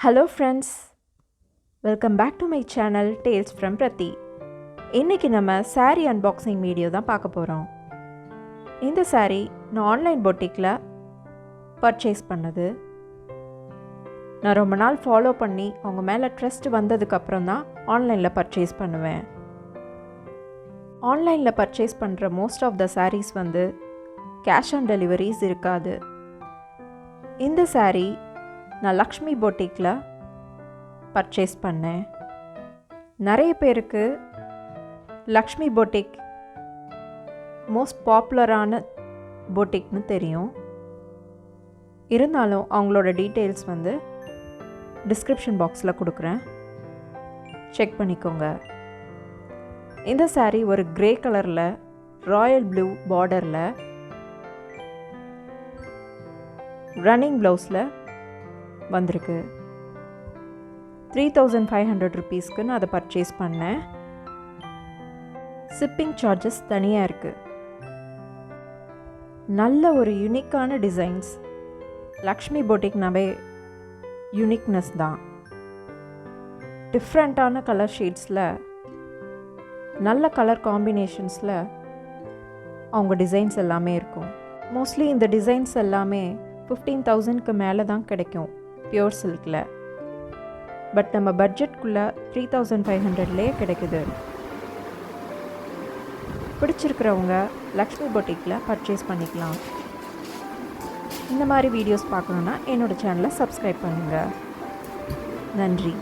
Hello friends, welcome back to my channel tales from Prathi. இன்றைக்கி நம்ம sari unboxing video தான் பார்க்க போகிறோம். இந்த சாரீ நான் ஆன்லைன் பொட்டிக்கில் பர்ச்சேஸ் பண்ணது. நான் ரொம்ப நாள் ஃபாலோ பண்ணி அவங்க மேலே ட்ரஸ்ட் வந்ததுக்கப்புறம் தான் ஆன்லைனில் பர்ச்சேஸ் பண்ணுவேன். ஆன்லைனில் பர்ச்சேஸ் பண்ணுற மோஸ்ட் ஆஃப் த சாரீஸ் வந்து கேஷ் ஆன் டெலிவரிஸ் இருக்காது. இந்த சாரீ நான் லக்ஷ்மி பொட்டிக்கில் பர்ச்சேஸ் பண்ணேன். நிறைய பேருக்கு லக்ஷ்மி பொட்டிக் மோஸ்ட் பாப்புலரான பொட்டிக்னு தெரியும். இருந்தாலும் அவங்களோட டீட்டெயில்ஸ் வந்து டிஸ்கிரிப்ஷன் பாக்ஸில் கொடுக்குறேன், செக் பண்ணிக்கோங்க. இந்த சாரீ ஒரு கிரே கலரில் ராயல் ப்ளூ பார்டரில் ரன்னிங் ப்ளவுஸில் வந்திருக்கு. 3500 ருபீஸ்க்கு நான் அதை பர்ச்சேஸ் பண்ணேன். ஷிப்பிங் சார்ஜஸ் தனியாக இருக்குது. நல்ல ஒரு யூனிக்கான டிசைன்ஸ். லக்ஷ்மி பொட்டிக்னாவே யூனிக்னஸ் தான். டிஃப்ரெண்ட்டான கலர் ஷேட்ஸில் நல்ல கலர் காம்பினேஷன்ஸில் அவங்க டிசைன்ஸ் எல்லாமே இருக்கும். மோஸ்ட்லி இந்த டிசைன்ஸ் எல்லாமே 15,000க்கு மேலே தான் கிடைக்கும் பியூர் சில்கில். பட் நம்ம பட்ஜெட்குள்ளே 3500லேயே கிடைக்குது. பிடிச்சிருக்கிறவங்க லக்ஷ்மி பொட்டிக்கில் பர்ச்சேஸ் பண்ணிக்கலாம். இந்த மாதிரி வீடியோஸ் பார்க்கணுன்னா என்னோடய சேனலை சப்ஸ்கிரைப் பண்ணுங்கள். நன்றி.